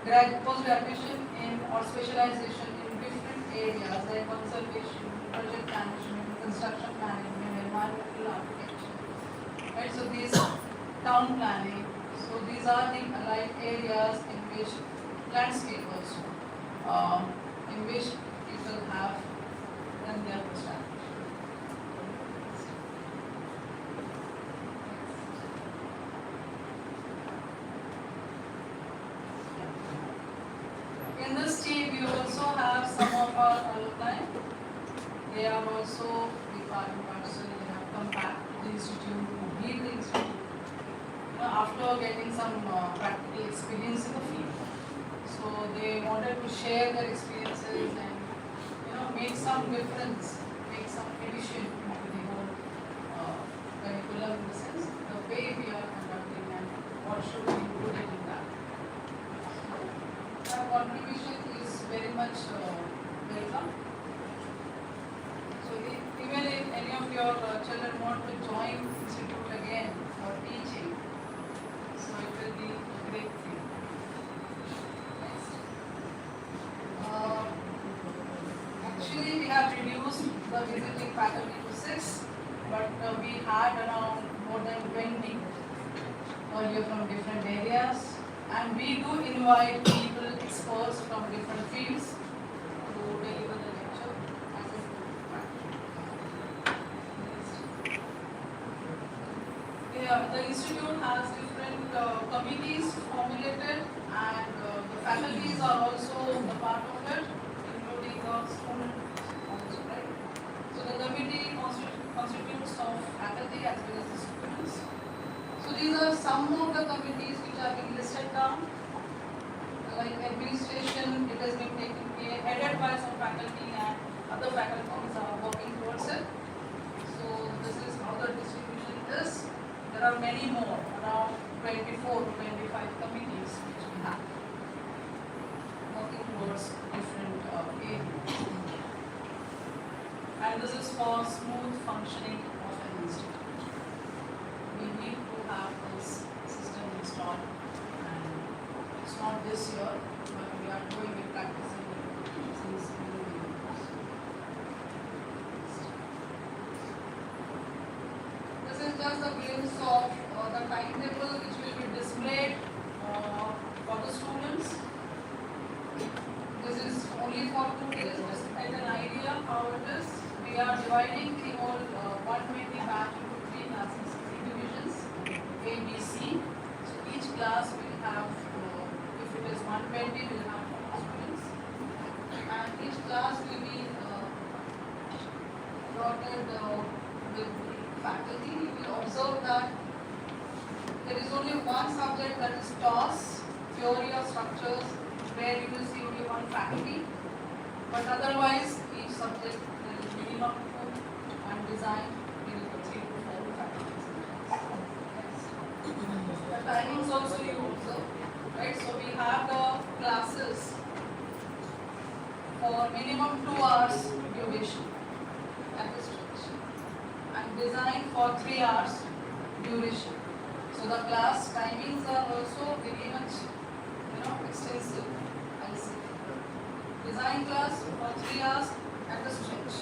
post-graduation in or specialization in different areas like conservation, project management, construction management, environmental architecture. Right, so these town planning. So these are the allied areas in which landscape also, in which people have done their post-graduation. In this team, we also have some of our alumni. They are also the part and parcel. They have come back to the institute to lead the institute. After getting some practical experience in the field, so they wanted to share their experiences and make some difference, make some addition to the whole curriculum in the sense the way we are conducting and what should be included in that. Our contribution is very much welcome. So even if any of your children want to join institute again for teaching, so it will be a great thing. Next. Actually, we have reduced the visiting faculty to 6, but we had around more than 20 earlier from different areas. And we do invite people, experts from different fields to deliver the lecture as a the institute has different committees formulated, and the faculties are also a part of it, including the students also, right? So the committee constitutes of faculty as well as the students. So these are some of the committees which are being listed down. Like administration, it has been taken care, headed by some faculty, and other faculties are working towards it. So this is how the distribution is. There are many more, around 24 to 25 committees which we have, working towards different areas. And this is for smooth functioning of an institute. We need to have this system installed, and it's not this year, but we are doing it, practicing it since many years. This is just a glimpse of the timetable which will be displayed for the students. This is only for 2 days, just to get an idea how it is. We are dividing the whole 120 batch into 3 classes, 3 divisions, A, B, C. So each class will have, if it is 120, will have 4 students. And each class will be allotted with the faculty. You will observe that there is only one subject, that is TOS, Theory of Structures, where you will see only one faculty. But otherwise, each subject there is minimum 2, and design will be 3 to 4 faculties. The timings also you observe, right? So we have the classes for minimum 2 hours duration, that is stretch, and design for 3 hours duration. So the class timings are also very much, extensive. I see. Design class for 3 hours at a stretch.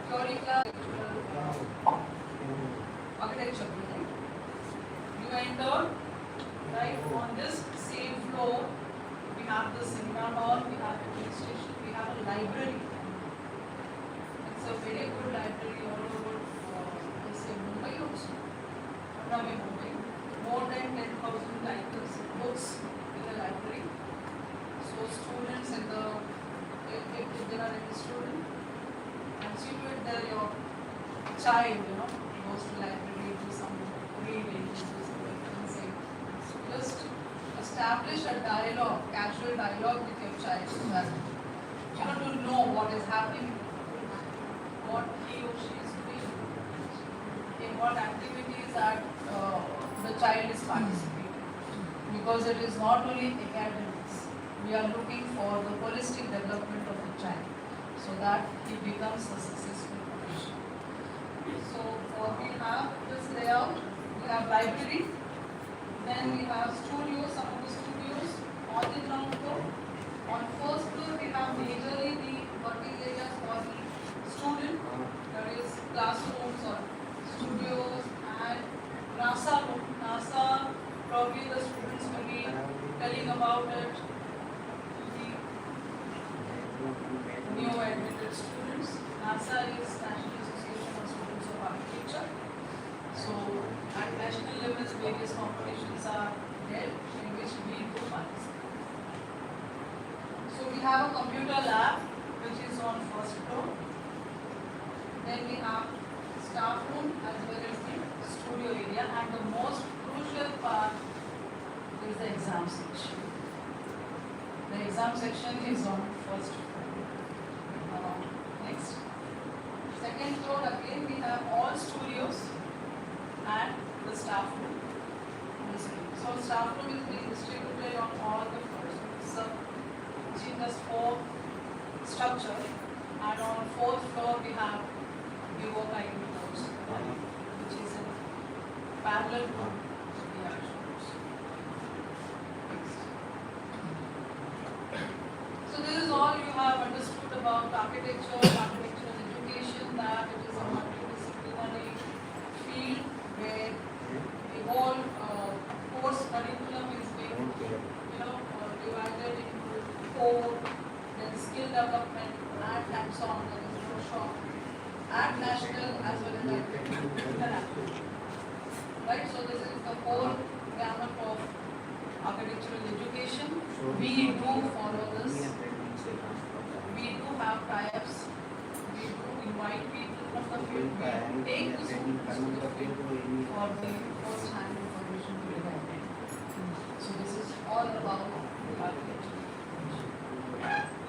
Theory class, architecture. You enter right on this same floor. We have the seminar hall, we have administration, we have a library. It's a very good library all over, I say Mumbai also. Mumbai. More than 10,000 titles, books in the library. So students in the, if there are any student, constitute there your child, goes to library, do some reading, do some referencing. So just establish a dialogue, casual dialogue with your child so that to know what is happening, what he or she is doing, in what activities that the child is participating. Because it is not only academics, we are looking for the holistic development of the child so that he becomes a successful professional. So we have this layout, we have library, then we have studios, some of the studios. On about it to the new admitted students. NASA is National Association of Students of Architecture. So at national levels, various competitions are held in which we do participate. So we have a computer lab which is on first floor. Then we have staff room as well as the studio area, and the most crucial part is the exam section. The exam section is on first floor. Next. Second floor again we have all studios and the staff room. So staff room is being distributed on all the floors. So giving us 4 structure, and on 4th floor we have work ID course, which is in parallel to B.Arch course. Next. So this is all you have understood about architectural education, that it is a multidisciplinary field where the whole course curriculum is being divided into 4, then skill development and hands-on, that is workshop, at national as well as at international. Right, so this is the whole gamut of architectural education. We do follow this. We do have tie-ups. We do invite people from the field. We take the students to the field for the first-hand information to develop. So this is all about the architecture.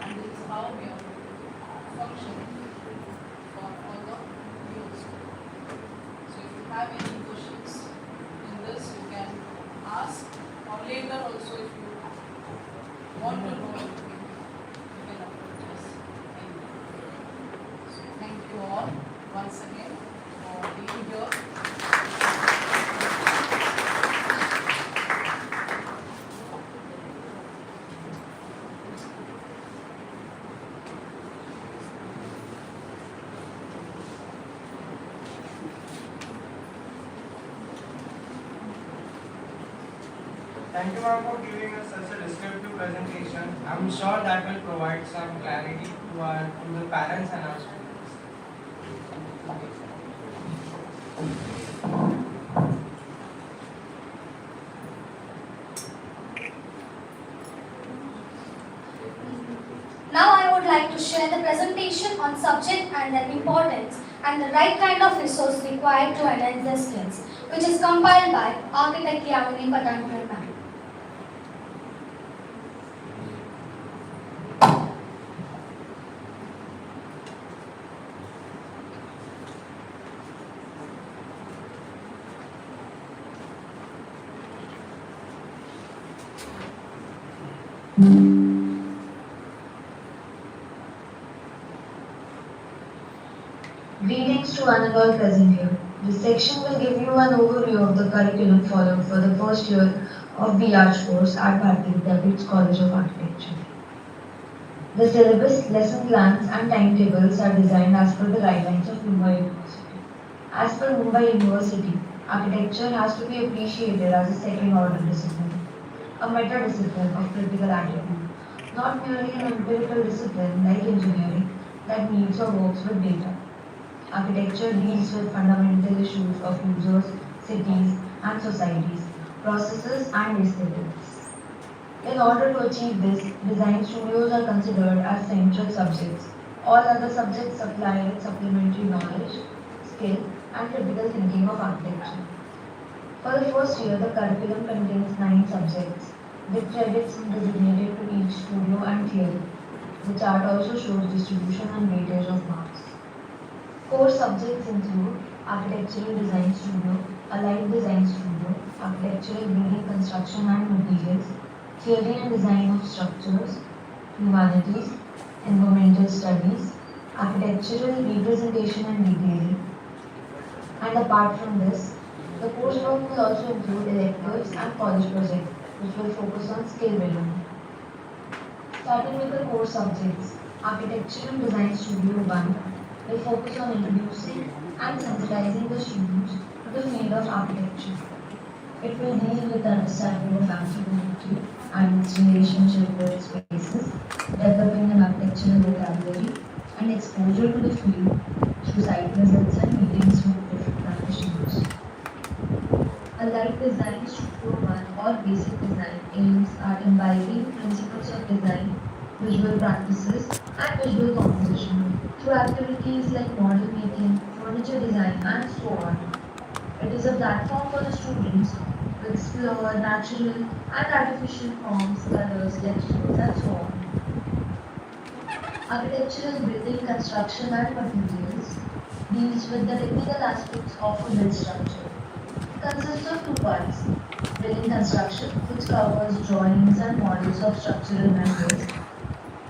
And this is how we are functioning for all the youths. So if you have any questions in this, you can ask, or later also if you want to know anything, you can approach us. So thank you all once again for being here. Thank you, ma'am, for giving us such a descriptive presentation. I'm sure that will provide some clarity to the parents and our students. Now I would like to share the presentation on subject and their importance and the right kind of resource required to enhance their skills, which is compiled by architect Yamini Patankar ma'am. Greetings to one and all present here. This section will give you an overview of the curriculum followed for the first year of B.Arch course at Bharati Vidyapeeth College of Architecture. The syllabus, lesson plans and timetables are designed as per the guidelines of Mumbai University. As per Mumbai University, architecture has to be appreciated as a second-order discipline, a meta-discipline of critical attitude, not merely an empirical discipline like engineering that meets or works with data. Architecture deals with fundamental issues of users, cities, and societies, processes, and aesthetics. In order to achieve this, design studios are considered as central subjects. All other subjects supply with supplementary knowledge, skill, and critical thinking of architecture. For the first year, the curriculum contains 9 subjects, with credits designated to each studio and theory. The chart also shows distribution and weightage of marks. Core subjects include Architectural Design Studio, Allied Design Studio, Architectural Building Construction and Materials, Theory and Design of Structures, Humanities, Environmental Studies, Architectural Representation and Detailing. And apart from this, the coursework will also include electives and college projects, which will focus on skill building. Starting with the core subjects, Architectural Design Studio 1 will focus on introducing and sensitizing the students to the field of architecture. It will deal with the understanding of anthropology and its relationship with spaces, developing an architectural vocabulary, and exposure to the field through site visits and meetings with different practitioners. A light design studio one or basic design aims at imbibing principles of design, visual practices, and visual composition through activities like model making, furniture design, and so on. It is a platform for the students to explore natural and artificial forms, colors, textures, and so on. Architectural building construction and materials deals with the technical aspects of a built structure. It consists of two parts: building construction, which covers drawings and models of structural members,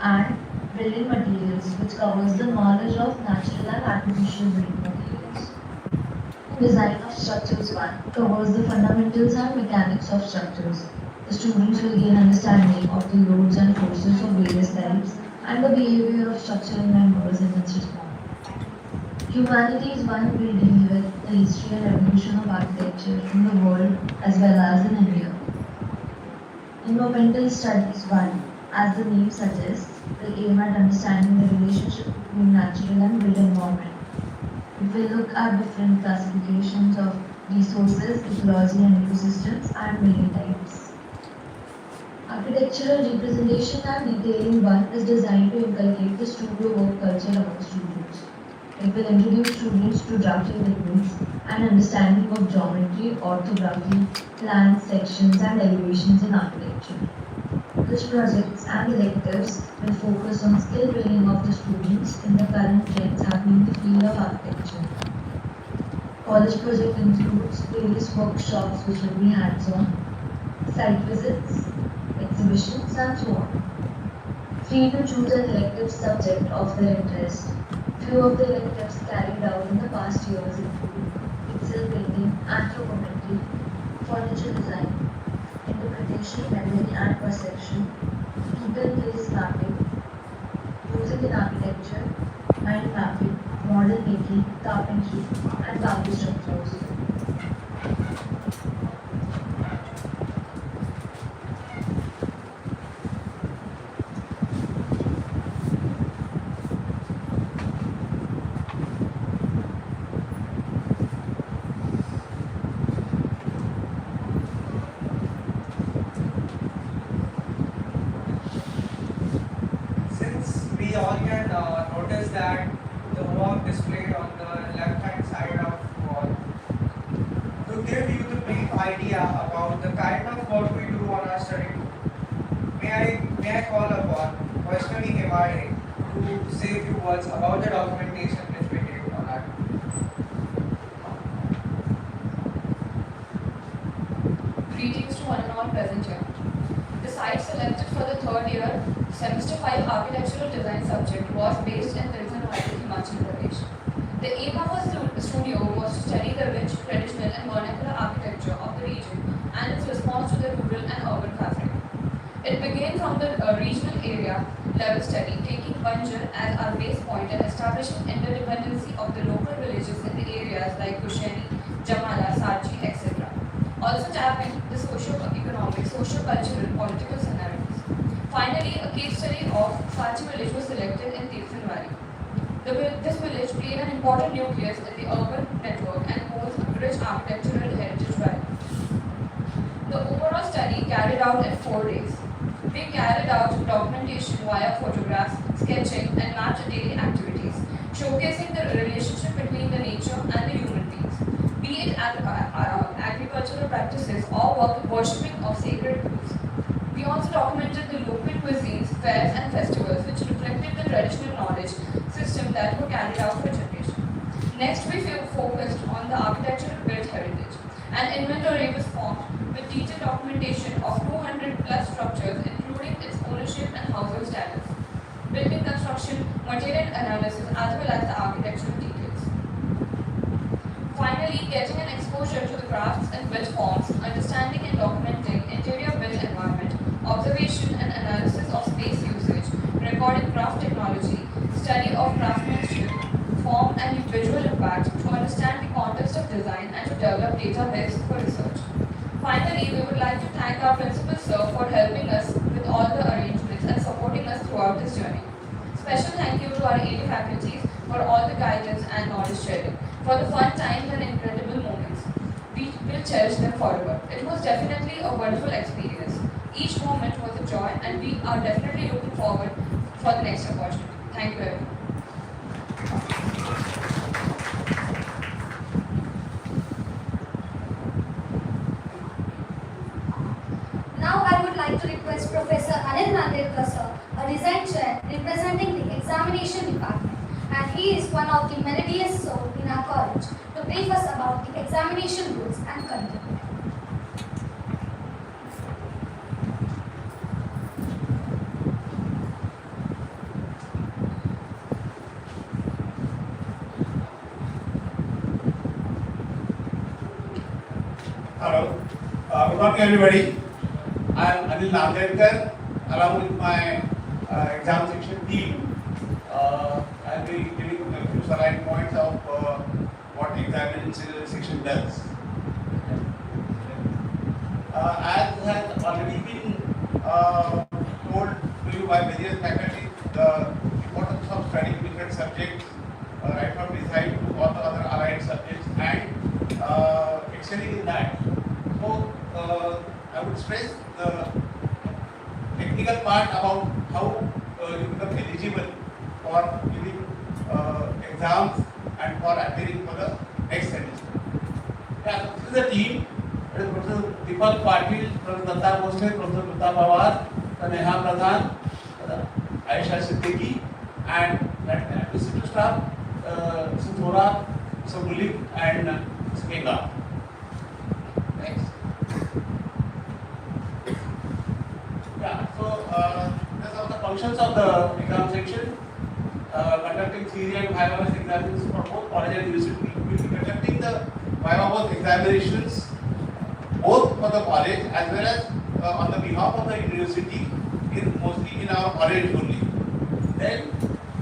and building materials, which covers the knowledge of natural and artificial building materials. Design of structures 1 covers the fundamentals and mechanics of structures. The students will gain understanding of the loads and forces of various types and the behavior of structural members in its response. Humanities 1 will deal with the history and evolution of architecture in the world as well as in India. Environmental Studies 1, as the name suggests, will aim at understanding the relationship between natural and built environment. It will look at different classifications of resources, ecology and ecosystems, and building types. Architectural representation and detailing 1 is designed to inculcate the studio work culture among students. It will introduce students to drafting techniques and understanding of geometry, orthography, plans, sections, and elevations in architecture. College projects and electives will focus on skill building of the students in the current trends happening in the field of architecture. College project includes various workshops which will be hands-on, site visits, exhibitions, and so on. Free to choose an elective subject of their interest. Few of the electives carried out in the past years include pixel painting, anthropometry, furniture design, interpretation, memory and perception, people place mapping, music in architecture, mind mapping, model making, carpentry, and bamboo structures. Since we all can notice that the work displayed on the left hand side of wall, to give you the brief idea about the kind of work we do on our study tour, may I call upon Vaishnavi Hemade to say a few words about the documentation which we did on our tour. Greetings to one and all present here. The site selected for the third year Semester 5 architectural design subject was based in Tirthanwadi, Himachal Pradesh. The aim of our studio was to study the rich, traditional and vernacular architecture of the region and its response to the rural and urban fabric. It began from the regional area level study, taking Banjar as our base point and establishing interdependency of the local villages in the areas like Kusheni, Jamala, Sarchi, etc. Also tapping the socio-economic, socio-cultural, political scenarios. Finally, a case study of Sarchi village was selected in Tirthanwadi. This village played an important nucleus in the urban network and holds a rich architectural heritage value. The overall study carried out in 4 days. We carried out documentation via photographs, sketching, and mapped daily activities, showcasing the relationship between the nature and the human beings, be it agricultural practices or worshipping of sacred foods. We also documented the local cuisines, fairs, and festivals which reflected the traditional knowledge system that were carried out for generations. Next, we focused on the architectural built heritage. An inventory was formed with detailed documentation of 200 plus structures, including its ownership and household status, building construction, material analysis, as well as the architectural details. Finally, getting an exposure to the crafts and built forms, understanding and documenting interior built environment, observation and analysis of space usage, recording craft technology, study of craftsmanship, form and visual impact to understand the context of design and to develop database for research. Finally, we would would like to thank our principal sir for helping us with all the arrangements and supporting us throughout this journey. Special thank you to our 80 faculties for all the guidance and knowledge sharing, for the fun times and incredible moments. We will cherish them forever. It was definitely a wonderful experience. Each moment was a joy, and we are definitely looking forward for the next opportunity. Thank you everyone. Now I would like to request Professor Anil Nandekar sir, a recent chair representing the examination department, and he is one of the meritorious souls in our college, to brief us about the examination rules and conduct. Hello. Good morning, everybody. I am Anil Nandekar, along with my exam section team. I will be giving a few salient points of what examination section does. As has already been told to you by various faculty, the importance of studying different subjects, right from design to all the other allied subjects, and excelling in that. So, I would stress the technical part about how you become eligible for giving exams and for appearing for the next semester. Yeah, so this is the team. It is Professor Deepak Patil, Professor Datta Bhosle, Professor Ruta Pawar, Neha Pradhan, Aisha Siddiqui, and that administrative staff, Mr. Thora, Mr. Mulik, and Mr. Kenga. Next. Yeah, so these are the functions of the exam section. Conducting theory and viva-based examinations for both college and university. We will be conducting the viva-based examinations both for the college as well as on the behalf of the university, mostly in our college only. Then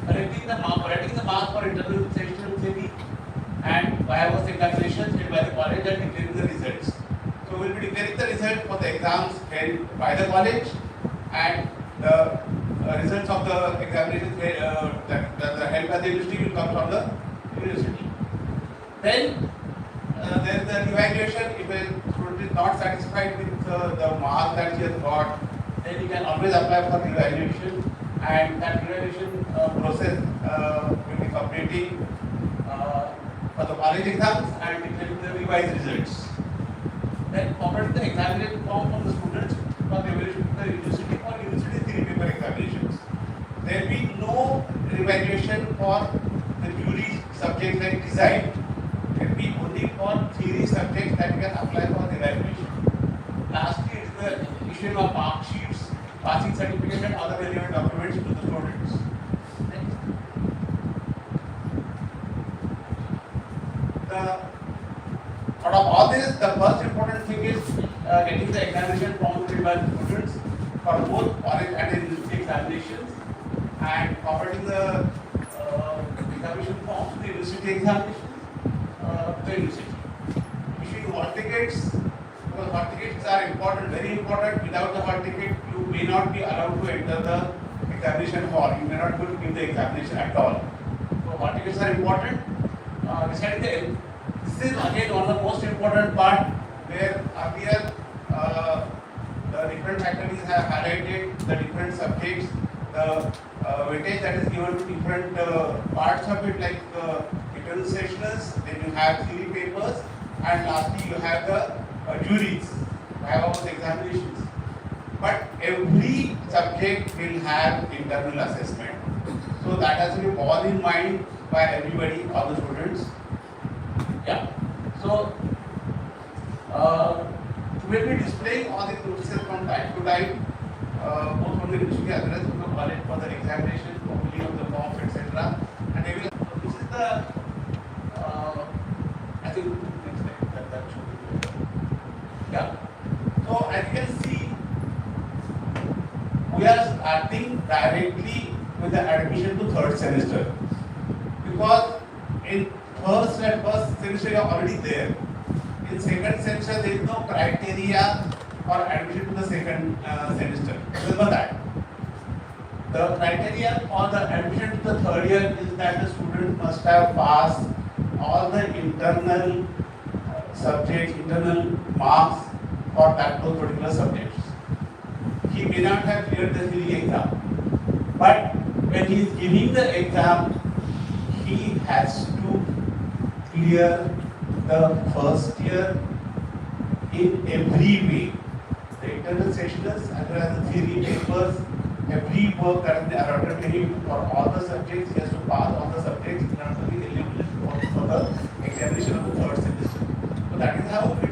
collecting the marks for internal sectional theory and viva-based examinations held by the college and declaring the results. So we will be declaring the result for the exams held by the college, and the results of the examinations that are held by the university will come from the university. Then there is the evaluation. If a student is not satisfied with the mark that he has got, then he can always apply for evaluation, and that evaluation process will be completing for the college exams and declaring the revised results. Then forward the examination form from the students for the evaluation to the university for university theory paper examinations. There will be no evaluation for the jury subjects like design. It will be only for theory subjects that you can apply for the evaluation. Lastly, it is the issuing of mark sheets, passing certificate, and other relevant documents to the students. Next. Out of all this, the first important thing is getting the examination form filled by the students for both college and university examinations, and forwarding the examination form to the university examination to the university. Issuing hall tickets, because hall tickets are important, very important. Without the hall ticket, you may not be allowed to enter the examination hall. You may not be able to give the examination at all. So hall tickets are important. Deciding this is again one of the most important part, where earlier the different faculties have highlighted the different subjects, the weightage that is given to different parts of it, like internal sectionals, then you have theory papers, and lastly you have the juries, viva-based examinations. But every subject will have internal assessment. So that has to be borne in mind by everybody, all the students. Yeah. So we will be displaying all these notices from time to time, both from the university as well as from the college for the examination, for filling of the forms, etc. And they will. This is the. I think next slide, that should be good. Yeah. So as you can see, we are starting directly with the admission to third semester, because in first semester you are already there. In second semester there is no criteria for admission to the second semester. Remember that. The criteria for the admission to the third year is that the student must have passed all the internal subjects, internal marks for those particular subjects. He may not have cleared the theory exam, but when he is giving the exam, he has to clear the first year in every way. The internal sections as well as the theory papers, every work that is allotted to him for all the subjects, he has to pass all the subjects in order to be eligible for the examination of the third semester. So that is how it